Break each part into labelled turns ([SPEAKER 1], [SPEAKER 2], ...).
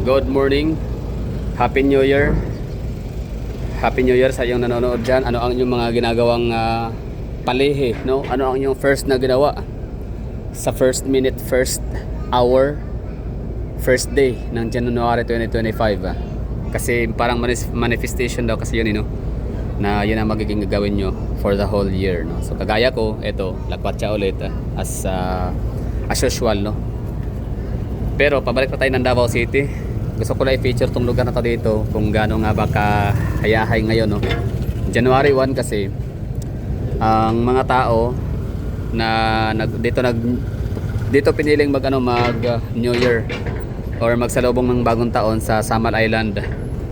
[SPEAKER 1] Good morning. Happy New Year. Happy New Year sa iyong nanonood dyan. Ano ang inyong mga ginagawang palihi, no? Ano ang inyong first na ginawa sa first minute, first hour, first day ng January 2025? Kasi parang manifestation daw kasi yun, no? Na yun ang magiging gagawin nyo for the whole year, no? So kagaya ko, eto, lakwatsa ulit as usual, no? Pero pabalik na tayo ng Davao City. Gusto ko lang i-feature tong lugar na to dito kung gaano nga ba kahayahay ngayon, no? January 1 kasi ang mga tao na dito piniling mag New Year or magsalubong ng bagong taon sa Samal Island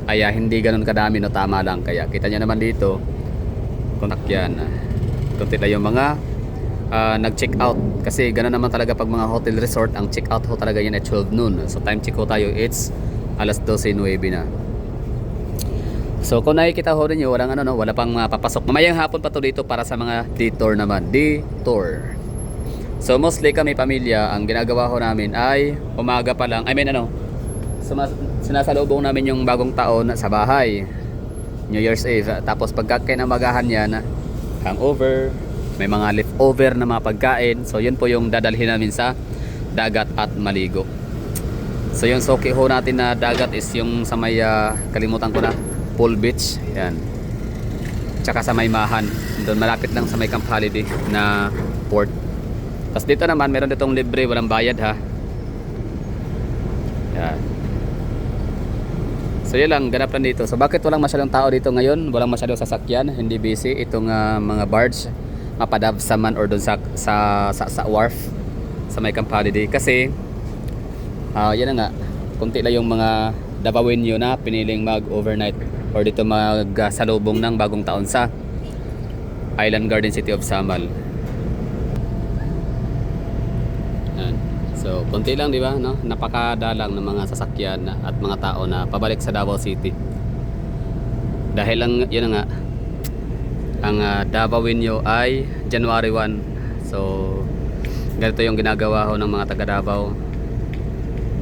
[SPEAKER 1] ay hindi ganoon kadami, no? Tama lang. Kaya kita nyo naman dito kontak yan. Kunti lang yung mga nag-check out kasi ganoon naman talaga pag mga hotel resort, ang check out ho talaga yan at 12 noon. So time check ho tayo, it's alas 12:09 na. So kung nakikita ho ninyo, wala pang papasok. Mamayang hapon pa to dito para sa mga detour naman. Detour. So mostly kami pamilya, ang ginagawa ho namin ay umaga pa lang. Sinasalubong namin yung bagong taon sa bahay. New Year's Eve. Tapos pagka kinamagahan yan, hangover, may mga leftover na mga pagkain. So yun po yung dadalhin namin sa dagat at maligo. So yung soki ho natin na dagat is yung sa may kalimutan ko na, Pool Beach. Yan. Tsaka sa may Mahan. Doon malapit lang sa may Camp Holiday na port. Tapos dito naman meron ditong libre, walang bayad ha. Yan. So yun lang, ganap lang dito. So bakit walang masyadong tao dito ngayon? Walang masyadong sasakyan, hindi busy itong mga barge mapadabsaman or doon sa wharf sa may Camp Holiday. Kasi yan na nga, kunti lang yung mga Davaoenyo na piniling mag-overnight or dito magsalubong ng bagong taon sa Island Garden City of Samal. Yan. So kunti lang, di ba, no? Napakadalang ng mga sasakyan at mga tao na pabalik sa Davao City. Dahil lang yun na nga, ang Davaoenyo ay January 1. So ganito yung ginagawa ho ng mga taga Davao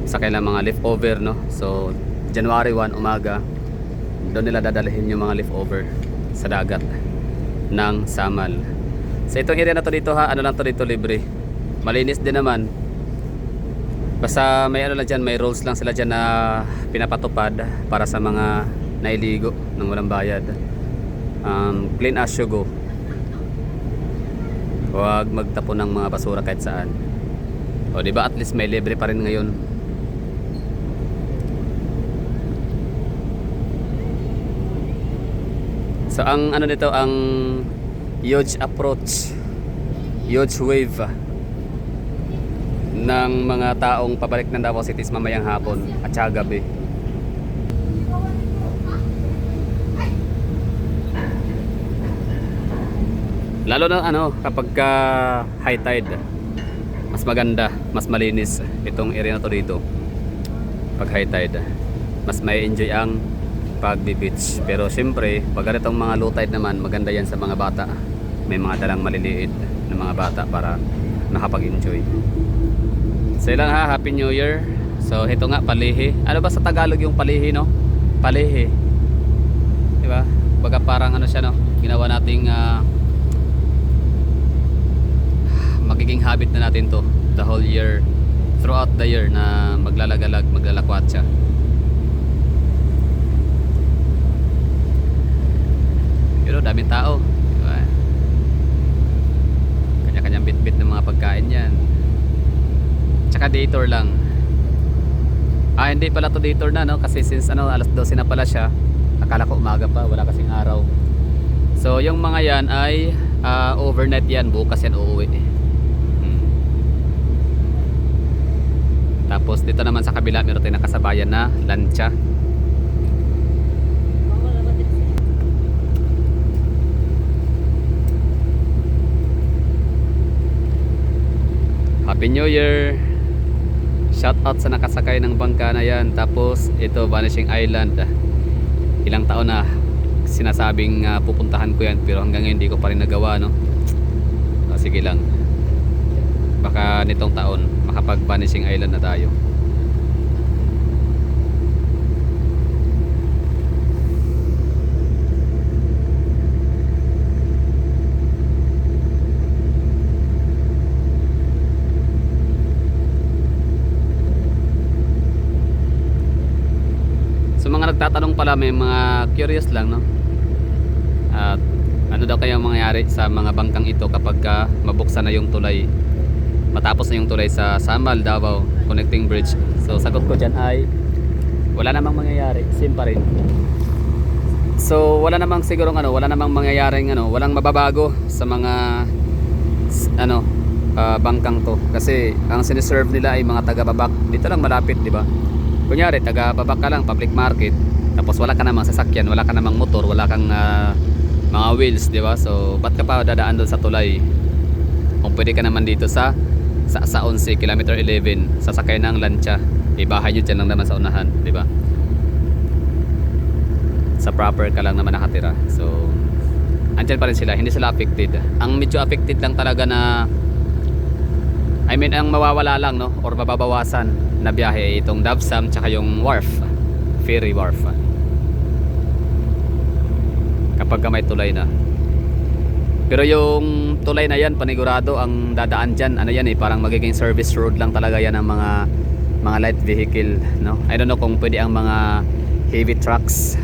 [SPEAKER 1] sa kailang mga leftover, no? So January 1 umaga, doon nila dadalhin yung mga leftover sa dagat ng Samal. So itong area na to dito ha, ano lang to dito, libre. Malinis din naman. Basta may lang dyan, may rules lang sila dyan na pinapatupad para sa mga nailigo ng walang bayad. Clean as you go. Huwag magtapon ng mga basura kahit saan. O diba, at least may libre pa rin ngayon. So ang nito, ang huge approach, huge wave ng mga taong pabalik ng Davao City mamayang hapon at saka gabi. Lalo na kapag high tide, mas maganda, mas malinis itong area na to dito. Pag high tide, mas may enjoy ang pagbi-beach. Pero siyempre, pag ganitong mga low tide naman, maganda yan sa mga bata. May mga dalang maliliit na mga bata para nakapag-enjoy. So ilang ha, Happy New Year. So ito nga, palihi. Ano ba sa Tagalog yung palihi, no? Palihi. Diba? Baga parang siya, no? Ginawa nating magiging habit na natin to the whole year, throughout the year, na maglalagalag, maglalakwatsa. Pero daming tao, diba? Kanya-kanyang bit-bit ng mga pagkain yan. Tsaka detour lang. Hindi pala to detour na, no? Kasi since alas 12 na pala siya, akala ko umaga pa, wala kasing araw. So yung mga yan ay overnight yan, bukas yan uuwi. Tapos dito naman sa kabila meron tayong nakasabayan na lancha. Happy New Year. Shout out sa nakasakay ng bangka na yan. Tapos ito, Vanishing Island. Ilang taon na sinasabing pupuntahan ko yan, pero hanggang ngayon hindi ko pa rin nagawa, no? Sige lang, baka nitong taon makapag Vanishing Island na tayo. nagtatanong pala, may mga curious lang, no? At ano daw kaya mangyayari sa mga bangkang ito kapag mabuksan na yung tulay, matapos na yung tulay sa Samal Davao Connecting Bridge? So sagot ko dyan ay wala namang mangyayari, same pa rin. So wala namang siguro wala namang mangyayaring walang mababago sa mga bangkang to, kasi ang siniserve nila ay mga taga-babak dito lang malapit, di ba? Kunyari taga-babak ka lang, public market, tapos wala ka namang sasakyan, wala ka namang motor, wala kang mga wheels, di ba? So ba't ka pa dadaan doon sa tulay kung pwede ka naman dito sa 11 kilometer 11 sasakay ng lancha, ibahay nyo dyan lang naman sa unahan, di ba? Sa proper ka lang naman nakatira. So andyan pa rin sila, hindi sila affected. Ang medyo affected lang talaga na ang mawawala lang, no, or mababawasan na biyahe ay itong Davsam tsaka yung wharf, ferry wharf, kapag may tulay na. Pero yung tulay na yan, panigurado ang dadaan dyan, parang magiging service road lang talaga yan ng mga light vehicle, no? I don't know kung pwede ang mga heavy trucks,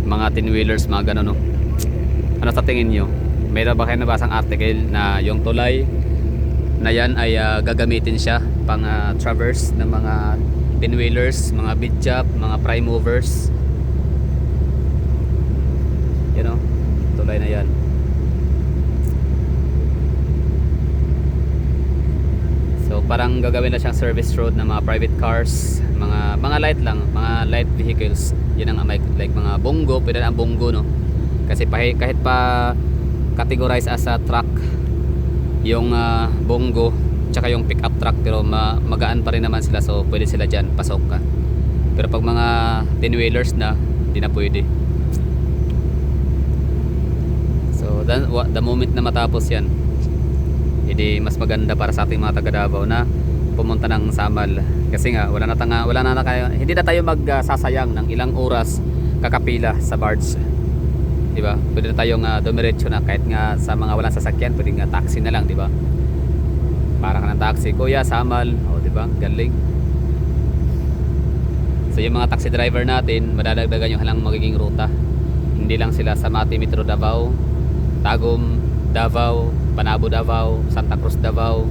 [SPEAKER 1] mga 10-wheelers, mga gano'n, no? Ano sa tingin nyo? Mayroon ba kayo nabasang article na yung tulay na yan ay gagamitin siya pang traverse ng mga 10-wheelers, mga bidjak, mga prime movers? Tulay na yan. So parang gagawin na siyang service road ng mga private cars, mga light lang, mga light vehicles. Yun ang like mga bongo, pwede na ang bongo, no? Kasi kahit pa categorize as a truck yung bongo tsaka yung pick up truck, pero magaan pa rin naman sila, so pwede sila dyan, pasok ka. Pero pag mga 10-wheelers na, hindi na pwede. So the moment na matapos yan, hindi mas maganda para sa ating mga taga Davao na pumunta ng Samal, kasi nga wala na kayo, hindi na tayo magsasayang ng ilang oras kakapila sa barge, di ba? Pwede na tayong dumiretso na, kahit nga sa mga walang sasakyan, pwede nga taxi na lang, di ba? Para ka ng taxi, kuya, Samal, di ba? Galing. So yung mga taxi driver natin, madadagdagan yung halang magiging ruta. Hindi lang sila sa Mati Metro Davao, Tagum Davao, Panabo Davao, Santa Cruz Davao,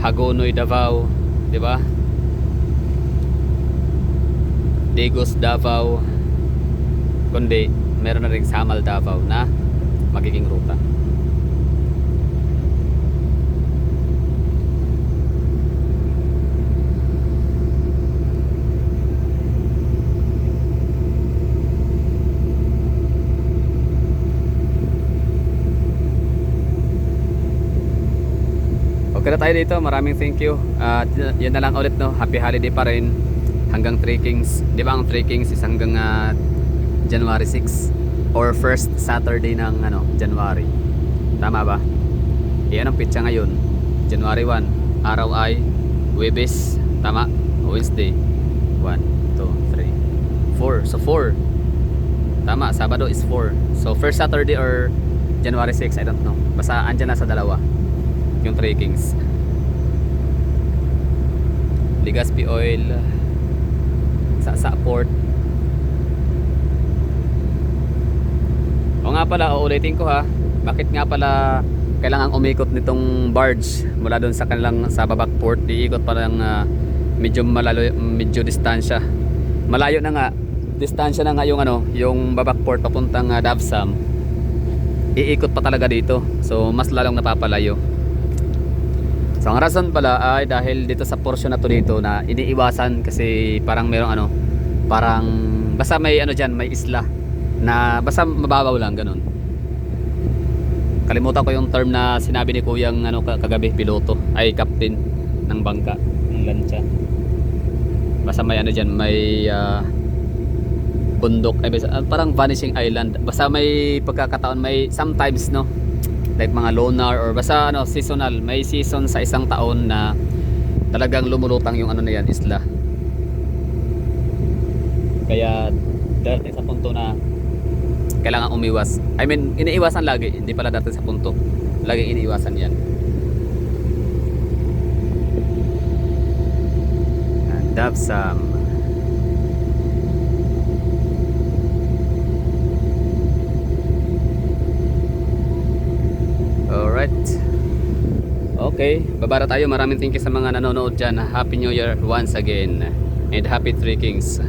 [SPEAKER 1] Hagonoy Davao, di ba? Digos Davao, kundi meron na ring Samal Davao na magiging ruta. Okay na tayo dito, maraming thank you. Yan na lang ulit, no, happy holiday pa rin hanggang 3 Kings, di ba? Ang 3 Kings is hanggang January 6 or first Saturday ng January, tama ba? Yan ang pitsa ngayon, January 1, araw ay Huwebes, tama? Wednesday 1, 2, 3, 4, so 4, tama, Sabado is 4, so first Saturday or January 6, I don't know, basta andyan na sa dalawa yung 3 Kings. Legazpi Oil sa port. O nga pala, uulitin ko, ha, bakit nga pala kailangan umikot nitong barge mula doon sa kanilang sa Babak Port, iikot pa ng medyo distansya, malayo na nga, distansya na nga yung Babak Port papuntang Davsam, iikot pa talaga dito, so mas lalong napapalayo. So ang rason pala ay dahil dito sa portion na to dito na iniiwasan, kasi parang merong parang basta may dyan, may isla na basta mababaw lang, ganun. Kalimutan ko yung term na sinabi ni Kuyang kagabi, piloto ay captain ng bangka ng lancha. Basta may dyan, may bundok, ay parang vanishing island, basta may pagkakataon, may sometimes, no, like mga lunar or basta seasonal, may season sa isang taon na talagang lumulutang yung na yan, isla. Kaya darating sa punto na kailangan umiwas, iniiwasan lagi, hindi pala darating sa punto, lagi iniiwasan yan. Davsam. Alright. Okay, babara tayo. Maraming thank you sa mga nanonood dyan. Happy New Year once again. And happy Three Kings.